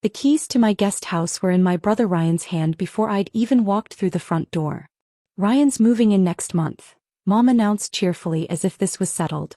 The keys to my guest house were in my brother Ryan's hand before I'd even walked through the front door. Ryan's moving in next month, Mom announced cheerfully as if this was settled.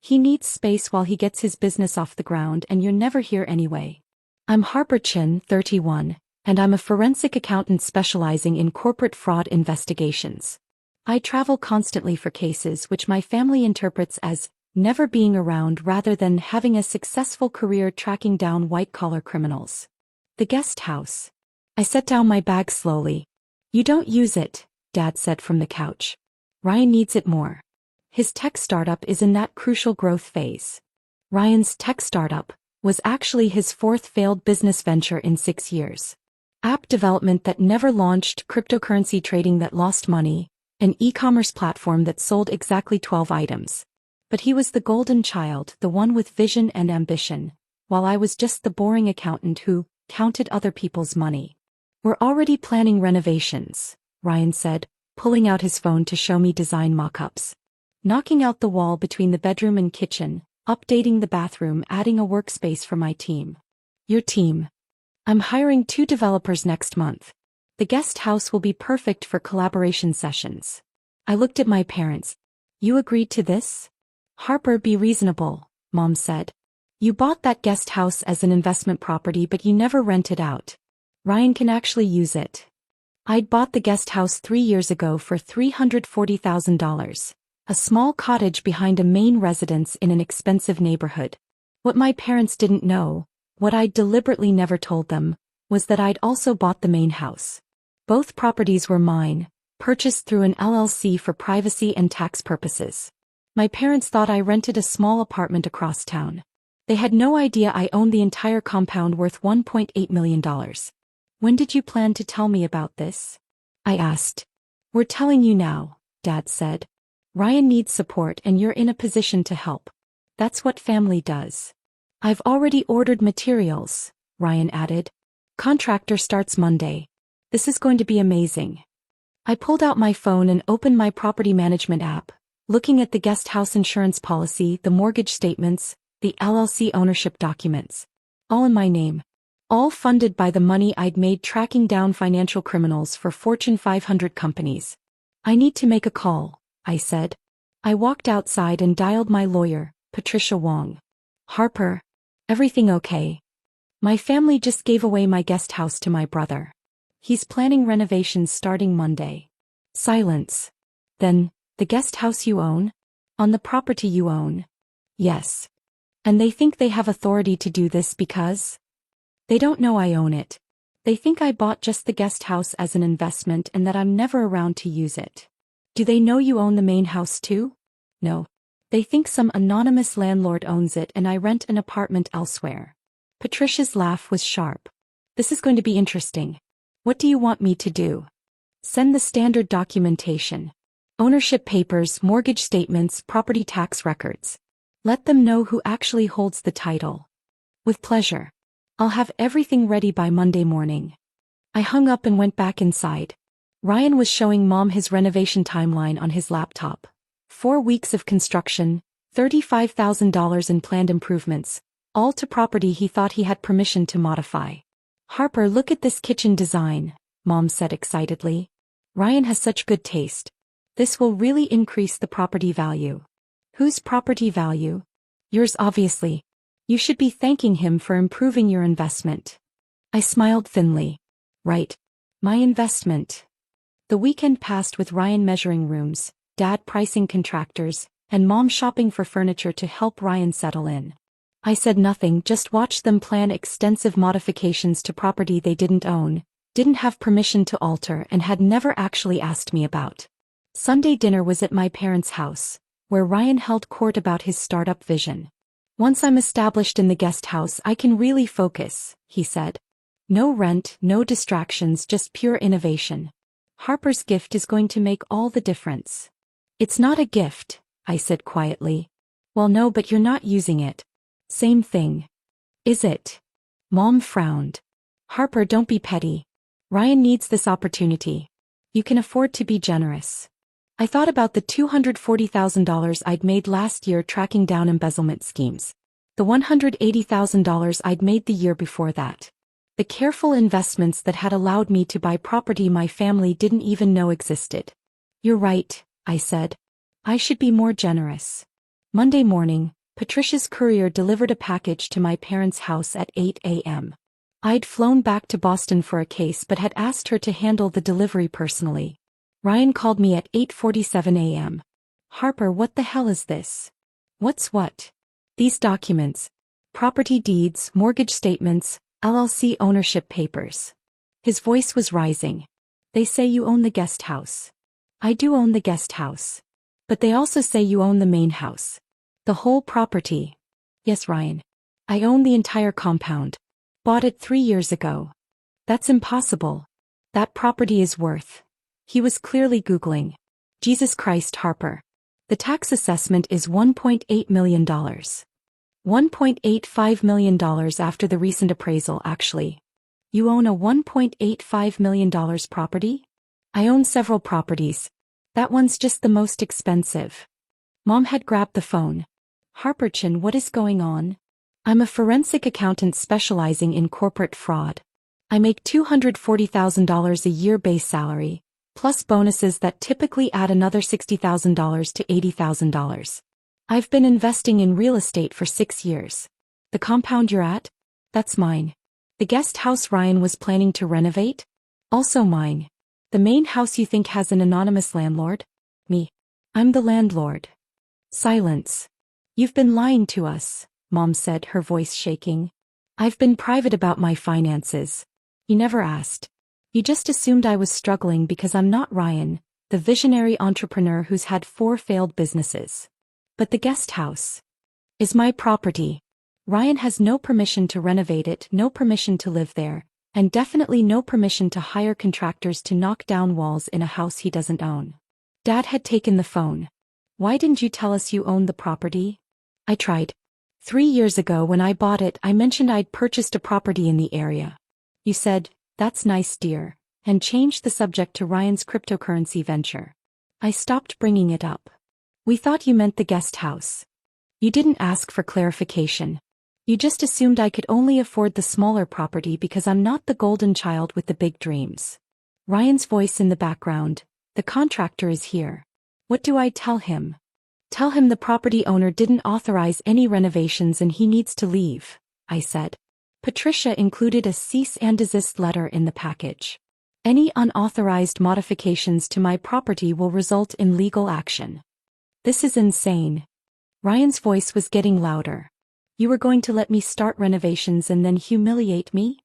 He needs space while he gets his business off the ground and you're never here anyway. I'm Harper Chen, 31, and I'm a forensic accountant specializing in corporate fraud investigations. I travel constantly for cases which my family interprets as never being around rather than having a successful career tracking down white-collar criminals. The guest house. I set down my bag slowly. You don't use it, Dad said from the couch. Ryan needs it more. His tech startup is in that crucial growth phase. Ryan's tech startup was actually his fourth failed business venture in 6 years. App development that never launched, cryptocurrency trading that lost money, an e-commerce platform that sold exactly 12 items. But he was the golden child, the one with vision and ambition, while I was just the boring accountant who counted other people's money. We're already planning renovations, Ryan said, pulling out his phone to show me design mock-ups. Knocking out the wall between the bedroom and kitchen, updating the bathroom, adding a workspace for my team. Your team. I'm hiring 2 developers next month. The guest house will be perfect for collaboration sessions. I looked at my parents. You agreed to this? Harper, be reasonable, Mom said. You bought that guest house as an investment property but you never rent it out. Ryan can actually use it. I'd bought the guest house 3 years ago for $340,000. A small cottage behind a main residence in an expensive neighborhood. What my parents didn't know, what I'd deliberately never told them, was that I'd also bought the main house. Both properties were mine, purchased through an LLC for privacy and tax purposes. My parents thought I rented a small apartment across town. They had no idea I owned the entire compound worth $1.8 million. When did you plan to tell me about this? I asked. We're telling you now, Dad said. Ryan needs support and you're in a position to help. That's what family does. I've already ordered materials, Ryan added. Contractor starts Monday. This is going to be amazing. I pulled out my phone and opened my property management app, looking at the guest house insurance policy, the mortgage statements, the LLC ownership documents. All in my name. All funded by the money I'd made tracking down financial criminals for Fortune 500 companies. I need to make a call, I said. I walked outside and dialed my lawyer, Patricia Wong. Harper. Everything okay? My family just gave away my guest house to my brother. He's planning renovations starting Monday. Silence. Then, the guest house you own? On the property you own? Yes. And they think they have authority to do this because? They don't know I own it. They think I bought just the guest house as an investment and that I'm never around to use it. Do they know you own the main house too? No. They think some anonymous landlord owns it and I rent an apartment elsewhere. Patricia's laugh was sharp. This is going to be interesting. What do you want me to do? Send the standard documentation. Ownership papers, mortgage statements, property tax records. Let them know who actually holds the title. With pleasure. I'll have everything ready by Monday morning. I hung up and went back inside. Ryan was showing Mom his renovation timeline on his laptop. 4 weeks of construction, $35,000 in planned improvements, all to property he thought he had permission to modify. Harper, look at this kitchen design, Mom said excitedly. Ryan has such good taste. This will really increase the property value. Whose property value? Yours, obviously. You should be thanking him for improving your investment. I smiled thinly. Right. My investment. The weekend passed with Ryan measuring rooms, Dad pricing contractors, and Mom shopping for furniture to help Ryan settle in. I said nothing, just watched them plan extensive modifications to property they didn't own, didn't have permission to alter, and had never actually asked me about. Sunday dinner was at my parents' house, where Ryan held court about his startup vision. Once I'm established in the guest house, I can really focus, he said. No rent, no distractions, just pure innovation. Harper's gift is going to make all the difference. It's not a gift, I said quietly. Well, no, but you're not using it. Same thing. Is it? Mom frowned. Harper, don't be petty. Ryan needs this opportunity. You can afford to be generous. I thought about the $240,000 I'd made last year tracking down embezzlement schemes. The $180,000 I'd made the year before that. The careful investments that had allowed me to buy property my family didn't even know existed. You're right, I said. I should be more generous. Monday morning, Patricia's courier delivered a package to my parents' house at 8 a.m. I'd flown back to Boston for a case but had asked her to handle the delivery personally. Ryan called me at 8:47 a.m. Harper, what the hell is this? What's what? These documents. Property deeds, mortgage statements, LLC ownership papers. His voice was rising. They say you own the guest house. I do own the guest house. But they also say you own the main house. The whole property. Yes, Ryan. I own the entire compound. Bought it 3 years ago. That's impossible. That property is worth. He was clearly Googling. Jesus Christ, Harper. The tax assessment is $1.8 million. $1.85 million after the recent appraisal, actually. You own a $1.85 million property? I own several properties. That one's just the most expensive. Mom had grabbed the phone. Harper Chen, what is going on? I'm a forensic accountant specializing in corporate fraud. I make $240,000 a year base salary, plus bonuses that typically add another $60,000 to $80,000. I've been investing in real estate for 6 years. The compound you're at? That's mine. The guest house Ryan was planning to renovate? Also mine. The main house you think has an anonymous landlord? Me. I'm the landlord. Silence. You've been lying to us, Mom said, her voice shaking. I've been private about my finances. You never asked. You just assumed I was struggling because I'm not Ryan, the visionary entrepreneur who's had 4 failed businesses. But the guest house is my property. Ryan has no permission to renovate it, no permission to live there, and definitely no permission to hire contractors to knock down walls in a house he doesn't own. Dad had taken the phone. Why didn't you tell us you owned the property? I tried. 3 years ago when I bought it, I mentioned I'd purchased a property in the area. You said, "That's nice, dear," and changed the subject to Ryan's cryptocurrency venture. I stopped bringing it up. We thought you meant the guest house. You didn't ask for clarification. You just assumed I could only afford the smaller property because I'm not the golden child with the big dreams. Ryan's voice in the background. The contractor is here. What do I tell him? Tell him the property owner didn't authorize any renovations and he needs to leave, I said. Patricia included a cease and desist letter in the package. Any unauthorized modifications to my property will result in legal action. This is insane. Ryan's voice was getting louder. You were going to let me start renovations and then humiliate me?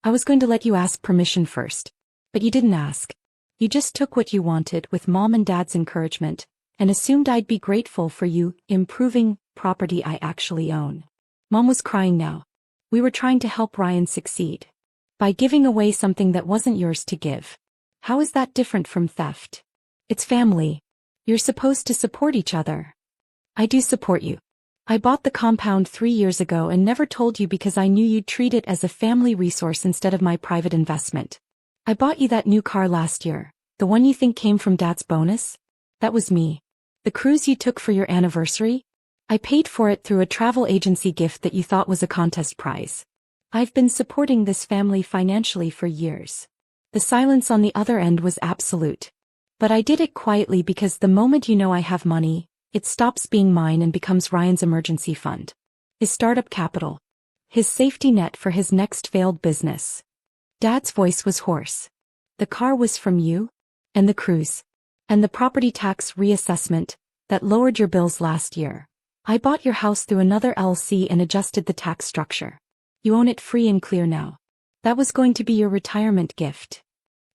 I was going to let you ask permission first. But you didn't ask. You just took what you wanted with Mom and Dad's encouragement, and assumed I'd be grateful for you improving property I actually own. Mom was crying now. We were trying to help Ryan succeed. By giving away something that wasn't yours to give. How is that different from theft? It's family. You're supposed to support each other. I do support you. I bought the compound 3 years ago and never told you because I knew you'd treat it as a family resource instead of my private investment. I bought you that new car last year, the one you think came from Dad's bonus? That was me. The cruise you took for your anniversary? I paid for it through a travel agency gift that you thought was a contest prize. I've been supporting this family financially for years. The silence on the other end was absolute. But I did it quietly because the moment you know I have money, it stops being mine and becomes Ryan's emergency fund. His startup capital. His safety net for his next failed business. Dad's voice was hoarse. The car was from you? And the cruise? And the property tax reassessment that lowered your bills last year. I bought your house through another LLC and adjusted the tax structure. You own it free and clear now. That was going to be your retirement gift.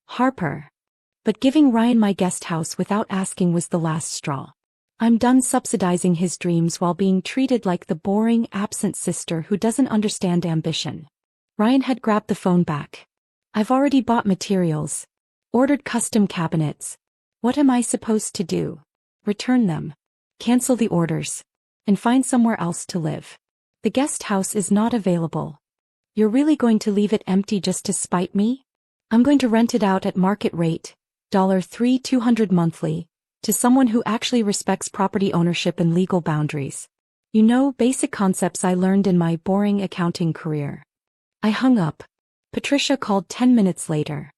Harper. But giving Ryan my guest house without asking was the last straw. I'm done subsidizing his dreams while being treated like the boring, absent sister who doesn't understand ambition. Ryan had grabbed the phone back. I've already bought materials. Ordered custom cabinets. What am I supposed to do? Return them. Cancel the orders. And find somewhere else to live. The guest house is not available. You're really going to leave it empty just to spite me? I'm going to rent it out at market rate, $3,200 monthly, to someone who actually respects property ownership and legal boundaries. You know, basic concepts I learned in my boring accounting career. I hung up. Patricia called 10 minutes later.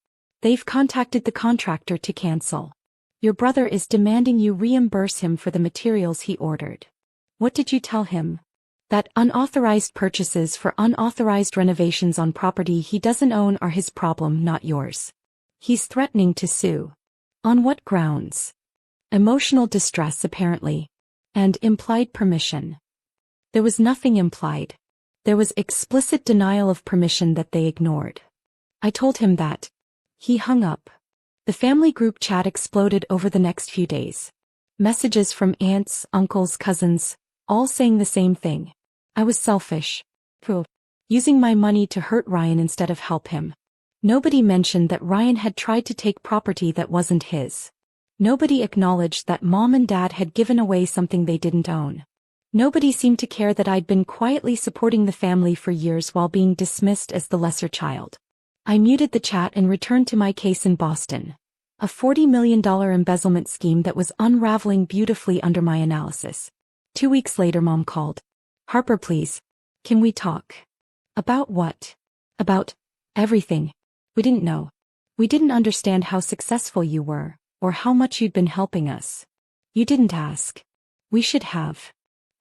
They've contacted the contractor to cancel. Your brother is demanding you reimburse him for the materials he ordered. What did you tell him? That unauthorized purchases for unauthorized renovations on property he doesn't own are his problem, not yours. He's threatening to sue. On what grounds? Emotional distress, apparently. And implied permission. There was nothing implied. There was explicit denial of permission that they ignored. I told him that. He hung up. The family group chat exploded over the next few days. Messages from aunts, uncles, cousins, all saying the same thing. I was selfish. Using my money to hurt Ryan instead of help him. Nobody mentioned that Ryan had tried to take property that wasn't his. Nobody acknowledged that Mom and Dad had given away something they didn't own. Nobody seemed to care that I'd been quietly supporting the family for years while being dismissed as the lesser child. I muted the chat and returned to my case in Boston. A $40 million embezzlement scheme that was unraveling beautifully under my analysis. 2 weeks later, Mom called. Harper, please. Can we talk? About what? About everything. We didn't know. We didn't understand how successful you were, or how much you'd been helping us. You didn't ask. We should have.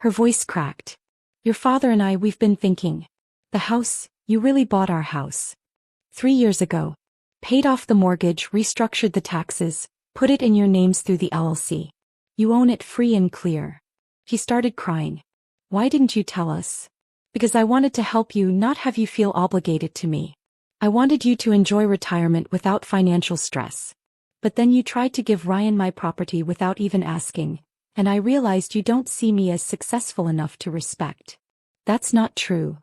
Her voice cracked. Your father and I, we've been thinking. The house, you really bought our house. 3 years ago. Paid off the mortgage, restructured the taxes, put it in your names through the LLC. You own it free and clear. He started crying. Why didn't you tell us? Because I wanted to help you, not have you feel obligated to me. I wanted you to enjoy retirement without financial stress. But then you tried to give Ryan my property without even asking, and I realized you don't see me as successful enough to respect. That's not true.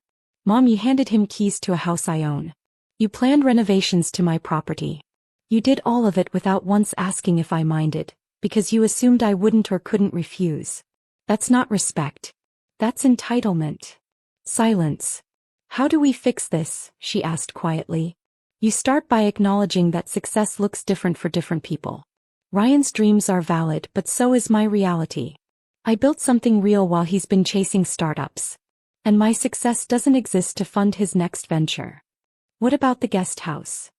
Mom, you handed him keys to a house I own. You planned renovations to my property. You did all of it without once asking if I minded, because you assumed I wouldn't or couldn't refuse. That's not respect. That's entitlement. Silence. How do we fix this? She asked quietly. You start by acknowledging that success looks different for different people. Ryan's dreams are valid, but so is my reality. I built something real while he's been chasing startups. And my success doesn't exist to fund his next venture. What about the guest house?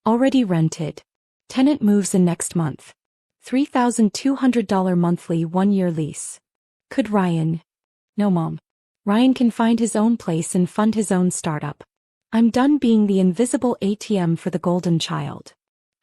Already rented. Tenant moves in next month. $3,200 monthly 1-year lease. Could Ryan? No, Mom. Ryan can find his own place and fund his own startup. I'm done being the invisible ATM for the golden child.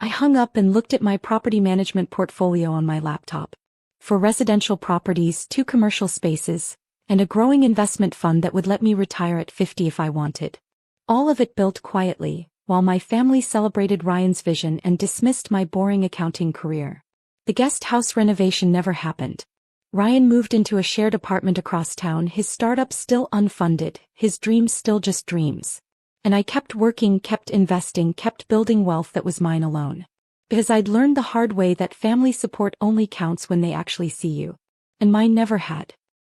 I hung up and looked at my property management portfolio on my laptop. 4 residential properties, 2 commercial spaces, and a growing investment fund that would let me retire at 50 if I wanted. All of it built quietly, while my family celebrated Ryan's vision and dismissed my boring accounting career. The guest house renovation never happened. Ryan moved into a shared apartment across town, his startup still unfunded, his dreams still just dreams. And I kept working, kept investing, kept building wealth that was mine alone. Because I'd learned the hard way that family support only counts when they actually see you. And mine never had.